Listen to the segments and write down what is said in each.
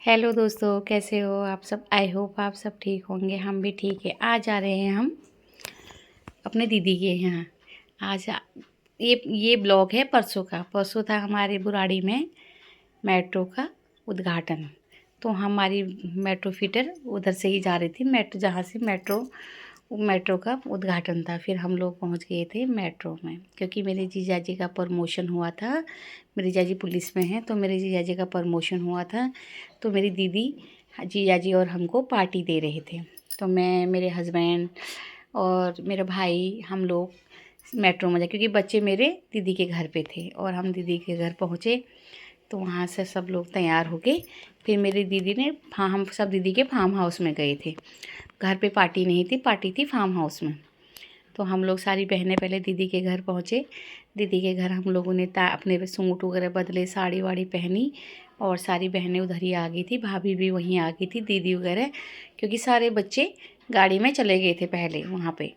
Hello दोस्तों, कैसे हो आप सब। आई होप आप सब ठीक होंगे। हम भी ठीक है। आज आ रहे हैं हम अपने दीदी के यहाँ। आज ये ब्लॉग है परसों का। परसों था हमारे बुराड़ी में मेट्रो का उद्घाटन। तो हमारी मेट्रो फीडर उधर से ही जा रही थी, मेट्रो जहाँ से मेट्रो का उद्घाटन था। फिर हम लोग पहुँच गए थे मेट्रो में, क्योंकि मेरे जीजा जी का प्रमोशन हुआ था। मेरे जीजा जी पुलिस में हैं, तो मेरे जीजा जी का प्रमोशन हुआ था। तो मेरी दीदी, जीजा जी और हमको पार्टी दे रहे थे। तो मैं, मेरे हस्बैंड और मेरा भाई, हम लोग मेट्रो में जाए, क्योंकि बच्चे मेरे दीदी के घर पे थे। और हम दीदी के घर पहुँचे तो वहाँ से सब लोग तैयार हो गए। फिर मेरी दीदी ने हम सब दीदी के फार्म हाउस में गए थे। घर पे पार्टी नहीं थी, पार्टी थी फार्म हाउस में। तो हम लोग सारी बहनें पहले दीदी के घर पहुँचे। दीदी के घर हम लोगों ने अपने सूट वगैरह बदले, साड़ी वाड़ी पहनी, और सारी बहनें उधर ही आ गई थी। भाभी भी वहीं आ गई थी, दीदी वगैरह, क्योंकि सारे बच्चे गाड़ी में चले गए थे पहले वहाँ पे,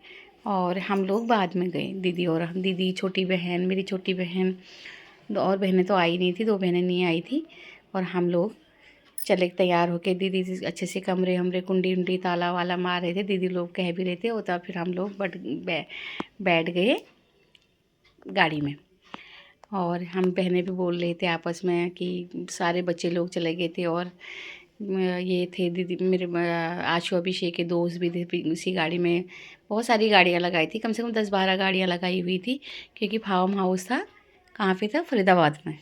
और हम लोग बाद में गए। दीदी और हम, दीदी, छोटी बहन, मेरी छोटी बहन, और बहनें तो आई नहीं थी, 2 बहनें नहीं आई थी। और हम लोग चले तैयार होके। दीदी अच्छे से कमरे हमरे कुंडी उंडी ताला वाला मार रहे थे, दीदी लोग कह भी रहे थे। और तब फिर हम लोग बैठ गए गाड़ी में। और हम बहनें भी बोल रहे थे आपस में कि सारे बच्चे लोग चले गए थे। और ये थे दीदी मेरे, आशु अभिषेक के दोस्त भी थे उसी गाड़ी में। बहुत सारी गाड़ियाँ लगाई थी, कम से कम 10-12 गाड़ियाँ लगाई हुई थी, क्योंकि फार्म हाउस था। कहाँ पे था? फरीदाबाद में।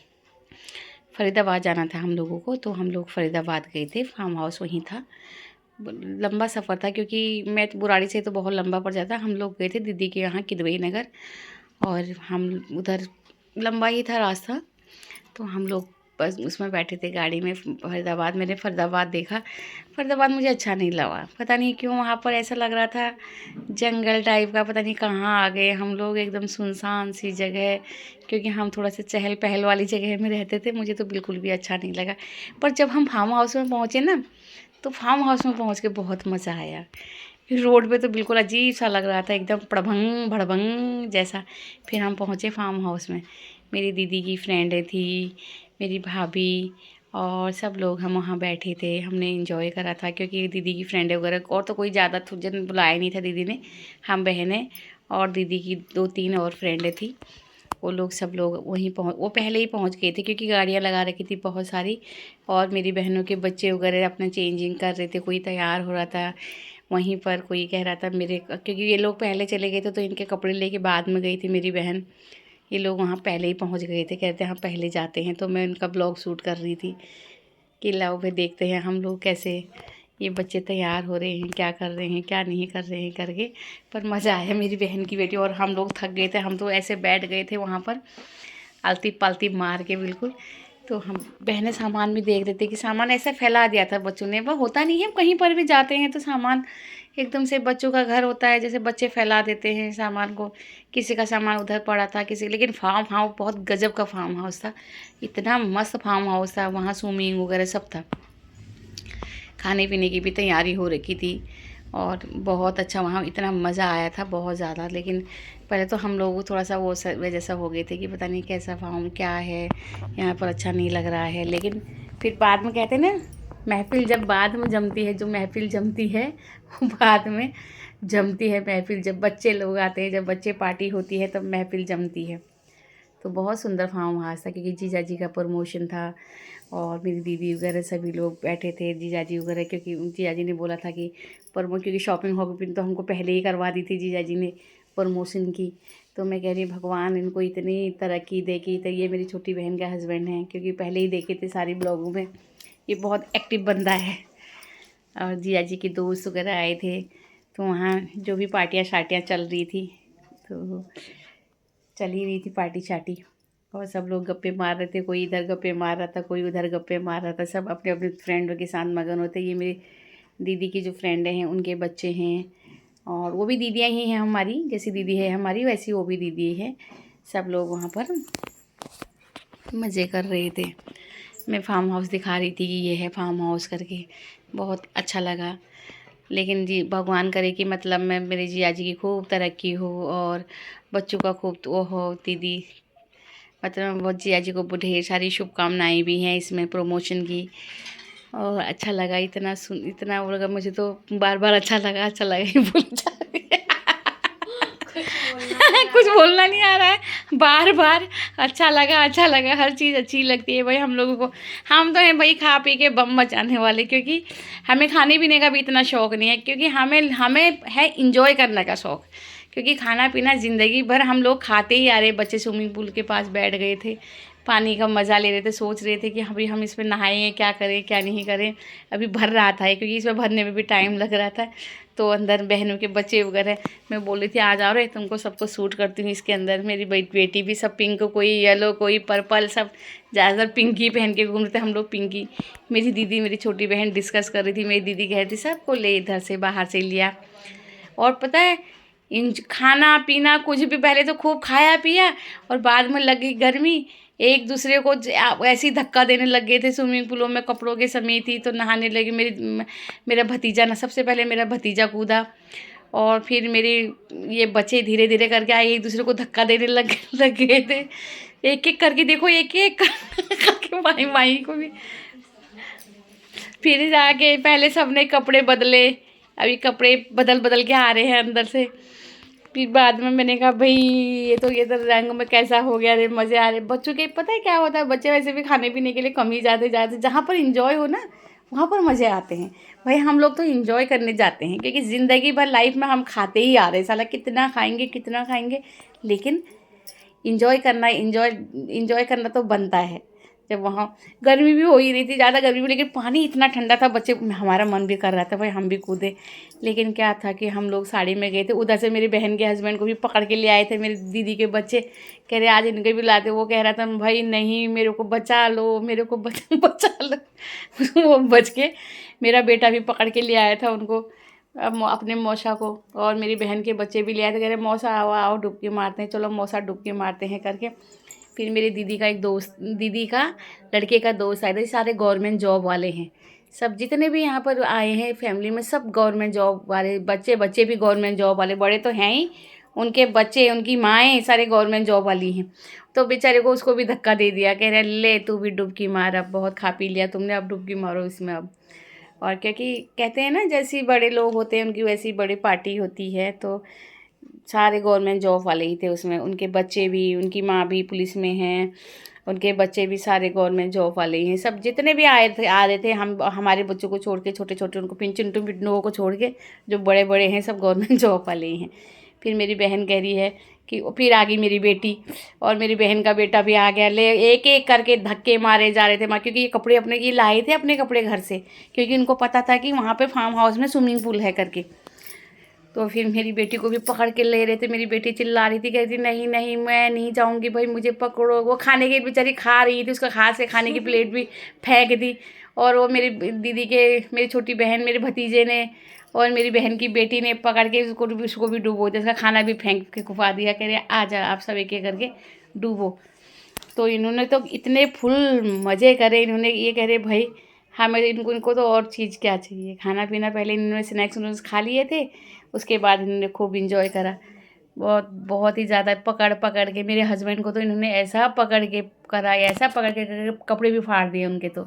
फरीदाबाद जाना था हम लोगों को, तो हम लोग फरीदाबाद गए थे। फार्म हाउस वहीं था। लंबा सफ़र था, क्योंकि मैं तो बुराड़ी से तो बहुत लंबा पड़ जाता। हम लोग गए थे दीदी के यहाँ किदवई नगर, और हम उधर लंबा ही था रास्ता। तो हम लोग बस उसमें बैठे थे गाड़ी में। फरीदाबाद, मैंने फरीदाबाद देखा। फरीदाबाद मुझे अच्छा नहीं लगा, पता नहीं क्यों। वहाँ पर ऐसा लग रहा था जंगल टाइप का, पता नहीं कहाँ आ गए हम लोग, एकदम सुनसान सी जगह। क्योंकि हम थोड़ा सा चहल पहल वाली जगह में रहते थे, मुझे तो बिल्कुल भी अच्छा नहीं लगा। पर जब हम फार्म हाउस में पहुँचे ना, तो फार्म हाउस में पहुँच के बहुत मज़ा आया। फिर रोड पे तो बिल्कुल अजीब सा लग रहा था, एकदम पड़भंग भड़भंग जैसा। फिर हम पहुँचे फार्म हाउस में। मेरी दीदी की फ्रेंडें थी, मेरी भाभी, और सब लोग हम वहाँ बैठे थे। हमने इंजॉय करा था, क्योंकि दीदी की फ्रेंडें वगैरह, और तो कोई ज़्यादा जन बुलाया नहीं था दीदी ने। हम बहनें और दीदी की 2-3 और फ्रेंडें थी। वो लोग, सब लोग वो पहले ही पहुँच गए थे, क्योंकि गाड़ियाँ लगा रखी थी बहुत सारी। और मेरी बहनों के बच्चे वगैरह अपना चेंजिंग कर रहे थे, कोई तैयार हो रहा था वहीं पर, कोई कह रहा था मेरे, क्योंकि ये लोग पहले चले गए थे, तो इनके कपड़े लेके बाद में गई थी मेरी बहन। ये लोग वहाँ पहले ही पहुँच गए थे, कहते हैं हम पहले जाते हैं। तो मैं उनका ब्लॉग शूट कर रही थी कि लाओ भाई देखते हैं हम लोग कैसे ये बच्चे तैयार हो रहे हैं, क्या कर रहे हैं, क्या नहीं कर रहे हैं करके। पर मज़ा आया। मेरी बहन की बेटी और हम लोग थक गए थे, हम तो ऐसे बैठ गए थे वहाँ पर आलती पालती मार के बिल्कुल। तो हम बहनें सामान भी देख रहे थे कि सामान ऐसा फैला दिया था बच्चों ने। वह होता नहीं है, कहीं पर भी जाते हैं तो सामान एकदम से, बच्चों का घर होता है, जैसे बच्चे फैला देते हैं सामान को। किसी का सामान उधर पड़ा था, किसी, लेकिन फार्म हाउस बहुत गजब का फार्म हाउस था। इतना मस्त फार्म हाउस था, वहाँ स्विमिंग वगैरह सब था। खाने पीने की भी तैयारी हो रखी थी, और बहुत अच्छा वहाँ, इतना मज़ा आया था बहुत ज़्यादा। लेकिन पहले तो हम लोग थोड़ा सा वो जैसा हो गए थे कि पता नहीं कैसा फार्म क्या है यहाँ पर, अच्छा नहीं लग रहा है। लेकिन फिर बाद में कहते हैं ना, महफिल जब बाद में जमती है, जो महफिल जमती है वो बाद में जमती है महफिल। जब बच्चे लोग आते हैं, जब बच्चे पार्टी होती है, तब महफिल जमती है। तो बहुत सुंदर फार्म हाउस था, क्योंकि जीजा जी का प्रमोशन था। और मेरी दीदी वगैरह सभी लोग बैठे थे, जीजा जी वगैरह, क्योंकि जीजा जी ने बोला था कि क्योंकि शॉपिंग वॉपिंग तो हमको पहले ही करवा दी थी जीजा जी ने प्रमोशन की। तो मैं कह रही भगवान इनको इतनी तरक्की दे कि, तो ये मेरी छोटी बहन का हस्बैंड है, क्योंकि पहले ही देखे थे सारी ब्लॉगों में, ये बहुत एक्टिव बंदा है। और जीजा जी के दोस्त वगैरह आए थे। तो वहाँ जो भी पार्टियाँ शार्टियाँ चल रही थी, तो चल ही रही थी पार्टी शार्टी। और सब लोग गप्पे मार रहे थे, कोई इधर गप्पे मार रहा था, कोई उधर गप्पे मार रहा था। सब अपने अपने फ्रेंडों के साथ मगन होते। ये मेरी दीदी की जो फ्रेंड हैं, उनके बच्चे हैं, और वो भी दीदियाँ ही हैं हमारी, जैसी दीदी है हमारी वैसी वो भी दीदी है। सब लोग वहाँ पर मज़े कर रहे थे। मैं फार्म हाउस दिखा रही थी कि ये है फार्म हाउस करके, बहुत अच्छा लगा। लेकिन जी भगवान करे कि मतलब मैं, मेरे जिया जी की खूब तरक्की हो, और बच्चों का खूब वो हो। दीदी, मतलब वो जिया जी को ढेर सारी शुभकामनाएं भी हैं इसमें प्रमोशन की। और अच्छा लगा, इतना वो लगा मुझे तो, बार बार अच्छा लगा ही बोल जा रही है। कुछ बोलना नहीं आ रहा है, बार बार अच्छा लगा, हर चीज़ अच्छी लगती है भाई हम लोगों को। हम तो हैं भाई खा पी के बम मचाने वाले, क्योंकि हमें खाने पीने का भी इतना शौक़ नहीं है, क्योंकि हमें हमें है इंजॉय करने का शौक़। क्योंकि खाना पीना ज़िंदगी भर हम लोग खाते ही आ रहे। बच्चे स्विमिंग पूल के पास बैठ गए थे, पानी का मज़ा ले रहे थे, सोच रहे थे कि अभी हम इसमें नहाएं, क्या करें क्या नहीं करें। अभी भर रहा था, क्योंकि इसमें भरने में भी टाइम लग रहा था। तो अंदर बहनों के बच्चे वगैरह, मैं बोल रही थी आ जाओ रे, तुमको सबको सूट करती हूँ इसके अंदर। मेरी बेटी भी सब पिंक, कोई येलो कोई पर्पल, सब ज़्यादातर पिंक ही पहन के घूम रहे थे हम लोग, पिंकी। मेरी दीदी, मेरी छोटी बहन डिस्कस कर रही थी, मेरी दीदी कह रही थी सबको ले इधर से बाहर से लिया। और पता है खाना पीना कुछ भी, पहले तो खूब खाया पिया और बाद में लगी गर्मी, एक दूसरे को ऐसे ही धक्का देने लग गए थे स्विमिंग पूलों में, कपड़ों के समेत ही तो नहाने लगी। मेरा भतीजा ना, सबसे पहले मेरा भतीजा कूदा और फिर मेरे ये बच्चे धीरे धीरे करके आए, एक दूसरे को धक्का देने लग गए थे। एक एक करके देखो, एक एक करके माई माई को भी। फिर जाके पहले सबने कपड़े बदले, अभी कपड़े बदल के आ रहे हैं अंदर से। फिर बाद में मैंने कहा भाई ये तो रंग में कैसा हो गया रे, मज़े आ रहे बच्चों के। पता है क्या होता है, बच्चे वैसे भी खाने पीने के लिए कम ही जाते, जहाँ पर इंजॉय हो ना वहाँ पर मज़े आते हैं। भाई हम लोग तो इंजॉय करने जाते हैं, क्योंकि ज़िंदगी भर लाइफ में हम खाते ही आ रहे हैं, साला कितना खाएंगे, लेकिन इंजॉय करना तो बनता है। जब वहाँ गर्मी भी हो ही रही थी, ज़्यादा गर्मी भी, लेकिन पानी इतना ठंडा था, बच्चे, हमारा मन भी कर रहा था भाई हम भी कूदे। लेकिन क्या था कि हम लोग साड़ी में गए थे, उधर से मेरी बहन के हस्बैंड को भी पकड़ के ले आए थे मेरी दीदी के बच्चे। कह रहे आज इनके भी लाते, वो कह रहा था भाई नहीं मेरे को बचा लो, बचा लो। वो बच के मेरा बेटा भी पकड़ के ले आया था उनको, अपने मौसा को, और मेरी बहन के बच्चे भी ले आए थे। कह रहे मौसा आओ आओ डुबकी मारते हैं, चलो मौसा डुबकी मारते हैं करके। फिर मेरी दीदी का एक दोस्त, दीदी का लड़के का दोस्त आए थे, सारे गवर्नमेंट जॉब वाले हैं सब, जितने भी यहाँ पर आए हैं फैमिली में सब गवर्नमेंट जॉब वाले, बच्चे भी गवर्नमेंट जॉब वाले, बड़े तो हैं ही, उनके बच्चे उनकी माएँ सारे गवर्नमेंट जॉब वाली हैं। तो बेचारे को उसको भी धक्का दे दिया, कह रहे ले तू भी डुबकी मार, अब बहुत खा पी लिया तुमने, अब डुबकी मारो इसमें अब। और क्योंकि कहते हैं ना जैसी बड़े लोग होते हैं उनकी वैसी बड़ी पार्टी होती है, तो सारे गवर्नमेंट जॉब वाले ही थे उसमें, उनके बच्चे भी, उनकी माँ भी पुलिस में हैं, उनके बच्चे भी सारे गवर्नमेंट जॉब वाले ही हैं सब, जितने भी आ रहे थे। हम हमारे बच्चों को छोड़ के, छोटे छोटे उनको पिंटू को छोड़ के, जो बड़े बड़े हैं सब गवर्नमेंट जॉब वाले ही हैं। फिर मेरी बहन कह रही है कि फिर आ गई मेरी बेटी, और मेरी बहन का बेटा भी आ गया, ले एक एक करके धक्के मारे जा रहे थे माँ, क्योंकि ये कपड़े अपने ये लाए थे अपने कपड़े घर से, क्योंकि उनको पता था कि वहाँ पे फार्म हाउस में स्विमिंग पूल है करके। तो फिर मेरी बेटी को भी पकड़ के ले रहे थे, मेरी बेटी चिल्ला रही थी, कह रही थी नहीं नहीं मैं नहीं जाऊंगी भाई, मुझे पकड़ो। वो खाने की बेचारी खा रही थी, उसका हाथ से खाने की प्लेट भी फेंक दी। और वो मेरी दीदी के, मेरी छोटी बहन, मेरे भतीजे ने और मेरी बहन की बेटी ने पकड़ के उसको भी डूबो दिया, उसका खाना भी फेंक के खुफा दिया, कह रहे आ जा आप सब एक एक करके डूबो। तो इन्होंने तो इतने फुल मज़े करे, इन्होंने ये कह रहे भाई हमें इनको तो और चीज़ क्या चाहिए, खाना पीना पहले इन्होंने स्नैक्स खा लिए थे, उसके बाद इन्होंने खूब इंजॉय करा, बहुत ही ज़्यादा पकड़ के। मेरे हस्बैंड को तो इन्होंने ऐसा पकड़ के करा, ऐसा पकड़ के कपड़े भी फाड़ दिए उनके तो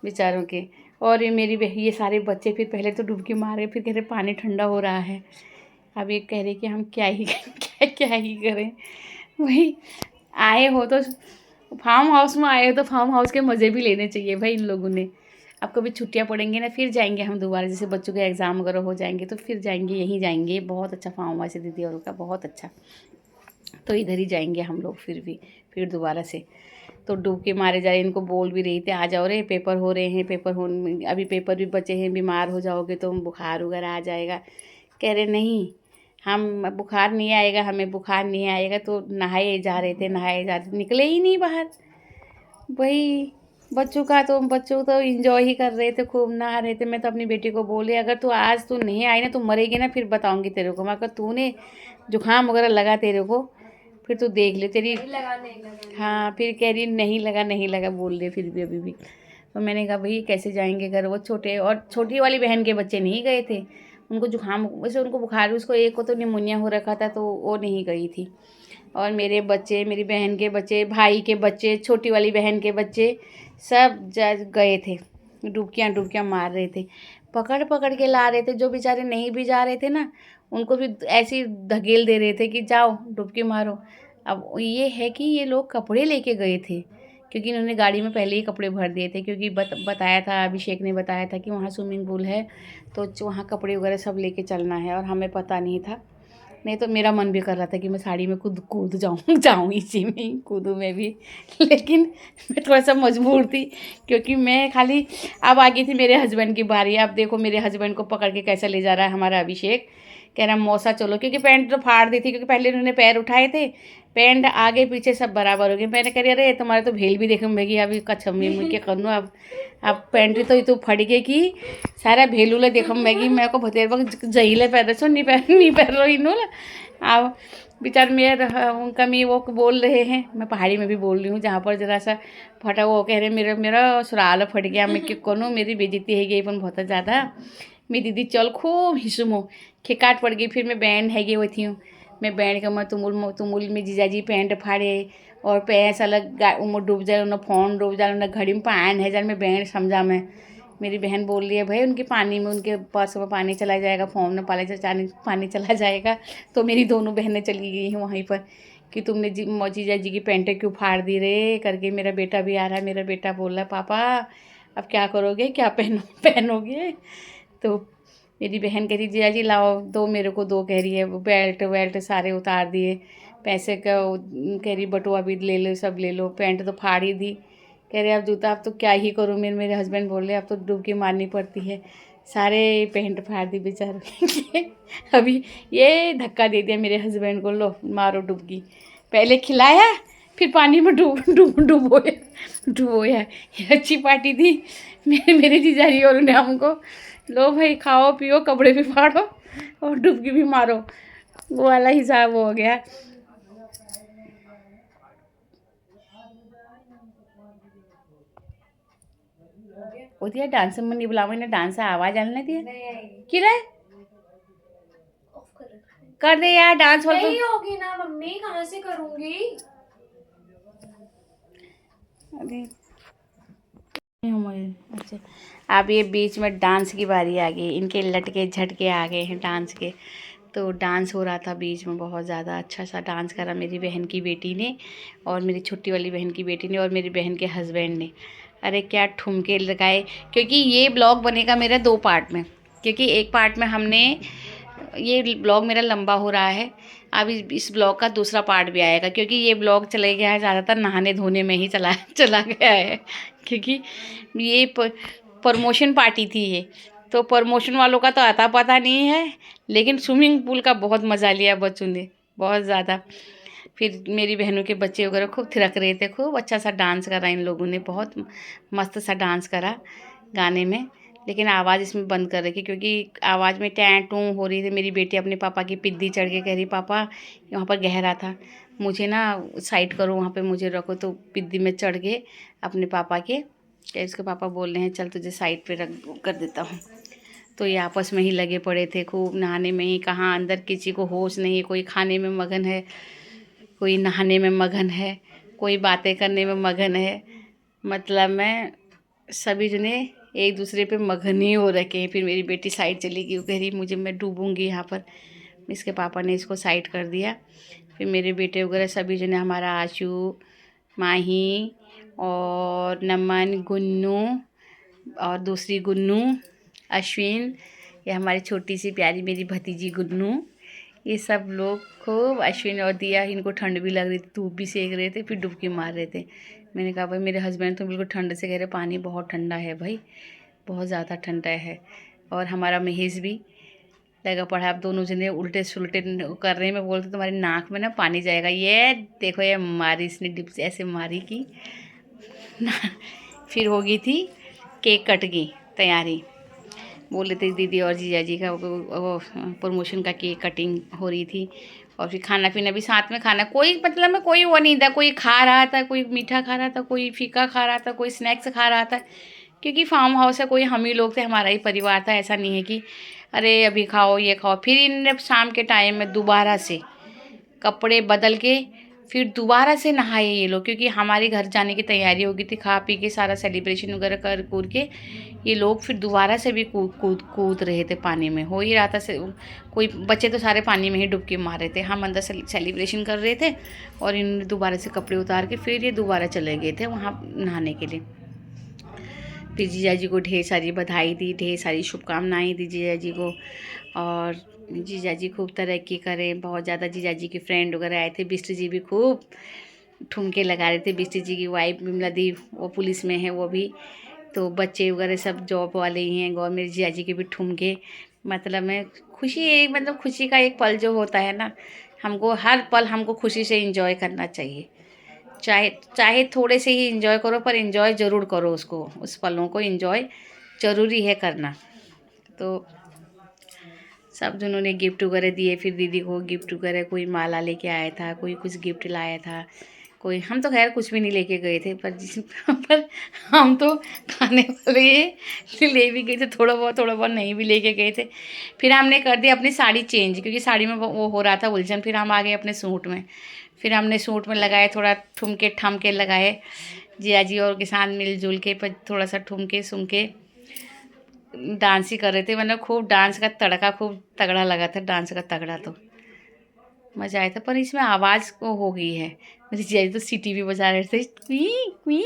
बेचारों के। और ये सारे बच्चे फिर पहले तो डुबकी मारे, फिर कह रहे पानी ठंडा हो रहा है, अब ये कह रहे कि हम क्या ही करें। वही आए हो तो फार्म हाउस में आए हो तो फार्म हाउस के मज़े भी लेने चाहिए भाई इन लोगों ने। अब कभी छुट्टियाँ पड़ेंगी ना फिर जाएंगे हम दोबारा, जैसे बच्चों के एग्ज़ाम वगैरह हो जाएंगे तो फिर जाएंगे, यहीं जाएंगे। बहुत अच्छा फार्म हाउस है दीदी और का, बहुत अच्छा, तो इधर ही जाएंगे हम लोग फिर दोबारा से। तो डुबकी मारे जा रहे, इनको बोल भी रही थे आ जाओ रे, पेपर हो रहे हैं, अभी पेपर भी बचे हैं, बीमार हो जाओगे तो बुखार वगैरह आ जाएगा। कह रहे नहीं हम बुखार नहीं आएगा, हमें बुखार नहीं आएगा। तो नहाए जा रहे थे, निकले ही नहीं बाहर। वही बच्चों तो इंजॉय ही कर रहे थे, खूब नहा रहे थे। मैं तो अपनी बेटी को बोले अगर तू आज तू नहीं आई ना तू मरेगी ना, फिर बताऊंगी तेरे को। मैं अगर तूने जुकाम वगैरह लगा तेरे को फिर तू देख ले तेरी। नहीं लगा। हाँ फिर कह रही नहीं लगा बोल रहे फिर भी अभी भी। तो मैंने कहा भाई कैसे जाएंगे घर, वो छोटे, और छोटी वाली बहन के बच्चे नहीं गए थे, उनको जुकाम, वैसे उनको बुखार, उसको एक को तो निमोनिया हो रखा था तो वो नहीं गई थी। और मेरे बच्चे, मेरी बहन के बच्चे, भाई के बच्चे, छोटी वाली बहन के बच्चे सब गए थे। डुबकियाँ डुबकियाँ मार रहे थे, पकड़ पकड़ के ला रहे थे। जो बेचारे नहीं भी जा रहे थे ना, उनको भी ऐसे ही धकेल दे रहे थे कि जाओ डुबकी मारो। अब ये है कि ये लोग कपड़े लेके गए थे, क्योंकि इन्होंने गाड़ी में पहले ही कपड़े भर दिए थे, क्योंकि बताया था, अभिषेक ने बताया था कि वहाँ स्विमिंग पूल है, तो वहाँ कपड़े वगैरह सब लेके चलना है, और हमें पता नहीं था। नहीं तो मेरा मन भी कर रहा था कि मैं साड़ी में कूद जाऊँ इसी में ही कूदूँ मैं भी, लेकिन मैं थोड़ा सा मजबूर थी, क्योंकि मैं खाली अब आ गई थी मेरे हस्बैंड की बारी। अब देखो मेरे हस्बैंड को पकड़ के कैसा ले जा रहा है हमारा अभिषेक, कह रहा मौसा चलो, क्योंकि पैंट तो फाड़ दी थी, क्योंकि पहले उन्होंने पैर उठाए थे, पैंट आगे पीछे सब बराबर हो गए। मैंने कह रही अरे तुम्हारे तो भेल भी देखूँ भैगी, अभी कच्छम में क्या करूँ अब पैंट तो फट गई कि सारा भेलूले देखम मैगी मैं को भतेर वक्त जहीले पैर सो नहीं पैर रही नूल। अब बेचार मेरे उनका मी वो बोल रहे हैं, मैं पहाड़ी में भी बोल रही हूँ जहाँ पर जरा सा फटा, वो कह रहे मेरा मेरा सुराल फट गया, मैं क्यों करूँ, मेरी बेइज्जती है गई बहुत ज़्यादा। मेरी दीदी चल खूब हिसुमो खिकाट पड़ गई। फिर मैं बैंड है गई हुई थी, मैं बैंड का मैं तुमुल में जीजाजी पैंट फाड़े और पैस अलग उमर डूब जाए, उन्हें फ़ोन डूब जाए, उन्हें घड़ी में पान है जाए, मैं बैंड समझा मैं। मेरी बहन बोल रही है भाई उनके पानी में, उनके पर्स में पानी चला जाएगा, फ़ोन में पानी चला जाएगा। तो मेरी दोनों बहनें चली गई हैं वहीं पर कि तुमने जीजा जी की पैंटें क्यों फाड़ दी रे करके। मेरा बेटा भी आ रहा है, मेरा बेटा बोल रहा है पापा अब क्या करोगे, क्या पहनोगे। तो मेरी बहन कह रही जीजा जी लाओ दो, मेरे को दो कह रही है, बेल्ट वेल्ट सारे उतार दिए, पैसे का कह रही बटुआ भी ले लो, सब ले लो, पैंट तो फाड़ ही दी। कह रहे अब जूता अब तो क्या ही करूँ, मेरे हस्बैंड बोल रहे अब तो डुबकी मारनी पड़ती है, सारे पैंट फाड़ दी बेचारों के। अभी ये धक्का दे दिया मेरे हस्बैंड को, लो मारो डुबकी, पहले खिलाया फिर पानी में डुबोया। ये अच्छी पार्टी थी मेरे जीजाजी और उन्हें हमको, लो भाई खाओ पियो कपड़े भी फाड़ो और डुबकी भी मारो, वो वाला हिसाब हो गया। वो दिया डांस में नहीं बुलावा ना, डांस आवाज आने दिया कि रे कर दे यार डांस वाला नहीं होगी ना मम्मी, कहाँ से करूँगी। अरे अच्छा अब ये बीच में डांस की बारी आ गई, इनके लटके झटके आ गए हैं डांस के। तो डांस हो रहा था बीच में, बहुत ज़्यादा अच्छा सा डांस करा मेरी बहन की बेटी ने, और मेरी छोटी वाली बहन की बेटी ने, और मेरी बहन के हस्बैंड ने। अरे क्या ठुमके लगाए, क्योंकि ये ब्लॉग बनेगा मेरा 2 पार्ट में, क्योंकि एक पार्ट में हमने ये ब्लॉग मेरा लंबा हो रहा है, अब इस ब्लॉग का दूसरा पार्ट भी आएगा, क्योंकि ये ब्लॉग चले गया है ज़्यादातर नहाने धोने में ही चला गया है, क्योंकि ये प्रमोशन पार्टी थी ये, तो प्रमोशन वालों का तो आता पता नहीं है, लेकिन स्विमिंग पूल का बहुत मज़ा लिया बच्चों ने, बहुत ज़्यादा। फिर मेरी बहनों के बच्चे वगैरह खूब थिरक रहे थे, खूब अच्छा सा डांस करा इन लोगों ने, बहुत मस्त सा डांस करा गाने में। लेकिन आवाज़ इसमें बंद कर रखी, क्योंकि आवाज़ में टैं टूं हो रही थी। मेरी बेटी अपने पापा की पिद्दी चढ़ के कह रही पापा वहाँ पर गहरा था, मुझे ना साइड करो, वहाँ पे मुझे रखो। तो पिद्दी में चढ़ के अपने पापा के, क्या इसके पापा बोल रहे हैं चल तुझे साइड पे रख कर देता हूँ। तो ये आपस में ही लगे पड़े थे खूब नहाने में ही, कहाँ अंदर किसी को होश नहीं, कोई खाने में मगन है, कोई नहाने में मगन है, कोई बातें करने में मगन है, मतलब मैं सभी जने एक दूसरे पे मगन ही हो रखे हैं। फिर मेरी बेटी साइड चली गई, वो कह रही मुझे मैं डूबूंगी यहाँ पर, इसके पापा ने इसको साइड कर दिया। फिर मेरे बेटे वगैरह सभी जने, हमारा आशू, माही और नमन, गुन्नू और दूसरी गुन्नू, अश्विन, ये हमारी छोटी सी प्यारी मेरी भतीजी गुन्नू, ये सब लोग खूब, अश्विन और दिया, इनको ठंड भी लग रही थी, धूप भी सेक रहे थे, फिर डुबकी मार रहे थे। मैंने कहा भाई मेरे हस्बैंड तो बिल्कुल ठंड से कह रहे पानी बहुत ठंडा है भाई, बहुत ज़्यादा ठंडा है। और हमारा महेश भी लगा पड़ा, अब दोनों जने उल्टे सुलटे कर रहे हैं। मैं बोलती तुम्हारी नाक में ना पानी जाएगा, ये देखो ये मारी इसने डिप से ऐसे मारी कि फिर हो गई थी केक कट गई तैयारी, बोले थे दीदी और जीजा जी का वो प्रमोशन का केक कटिंग हो रही थी। और फिर खाना पीना भी साथ में खाना, कोई मतलब में कोई वो नहीं था, कोई खा रहा था, कोई मीठा खा रहा था, कोई फीका खा रहा था, कोई स्नैक्स खा रहा था, क्योंकि फार्म हाउस है, कोई हम ही लोग थे, हमारा ही परिवार था। ऐसा नहीं है कि अरे अभी खाओ ये खाओ। फिर इन शाम के टाइम में दोबारा से कपड़े बदल के फिर दोबारा से नहाए ये लोग, क्योंकि हमारे घर जाने की तैयारी हो गई थी, खा पी के सारा सेलिब्रेशन वगैरह कर कूद के ये लोग फिर दोबारा से भी कूद रहे थे पानी में। हो ही रहा था से कोई बच्चे तो सारे पानी में ही डुबकी मार रहे थे, हम अंदर सेलिब्रेशन कर रहे थे और इन दोबारा से कपड़े उतार के फिर ये दोबारा चले गए थे वहाँ नहाने के लिए। फिर जीजा जी को ढेर सारी बधाई दी, ढेर सारी शुभकामनाएँ दी जीजा जी को, और जीजा जी खूब तरक्की करें। बहुत ज़्यादा जीजा जी के फ्रेंड वगैरह आए थे, बिष्ट जी भी खूब ठुमके लगा रहे थे। बिष्ट जी की वाइफ विमला दी वो पुलिस में है, वो भी, तो बच्चे वगैरह सब जॉब वाले ही हैं। गौ मेरे जीजा जी के भी ठुमके, मतलब मैं खुशी, एक मतलब खुशी का एक पल जो होता है ना, हमको हर पल हमको खुशी से इंजॉय करना चाहिए। चाहे चाहे थोड़े से ही इंजॉय करो, पर इंजॉय ज़रूर करो उसको, उस पलों को इंजॉय ज़रूरी है करना। तो सब जनों ने गिफ्ट वगैरह दिए, फिर दीदी को गिफ्ट वगैरह, कोई माला लेके आया था, कोई कुछ गिफ्ट लाया था, कोई, हम तो खैर कुछ भी नहीं लेके गए थे, पर हम तो खाने वाले ले भी गए थे, थोड़ा बहुत नहीं भी लेके गए थे। फिर हमने कर दिया अपनी साड़ी चेंज, क्योंकि साड़ी में वो हो रहा था उलझन। फिर हम आ गए अपने सूट में, फिर हमने सूट में लगाए थोड़ा ठुमके ठामके लगाए, जिया जी और के साथ मिलजुल के, पर थोड़ा सा ठुमके सुमके डांस ही कर रहे थे। मतलब खूब डांस का तड़का खूब तगड़ा लगा था, डांस का तगड़ा, तो मज़ा आया था। पर इसमें आवाज़ को हो गई है, मेरी जीजा जी तो सीटी भी बजा रहे थे, क्वी क्वी।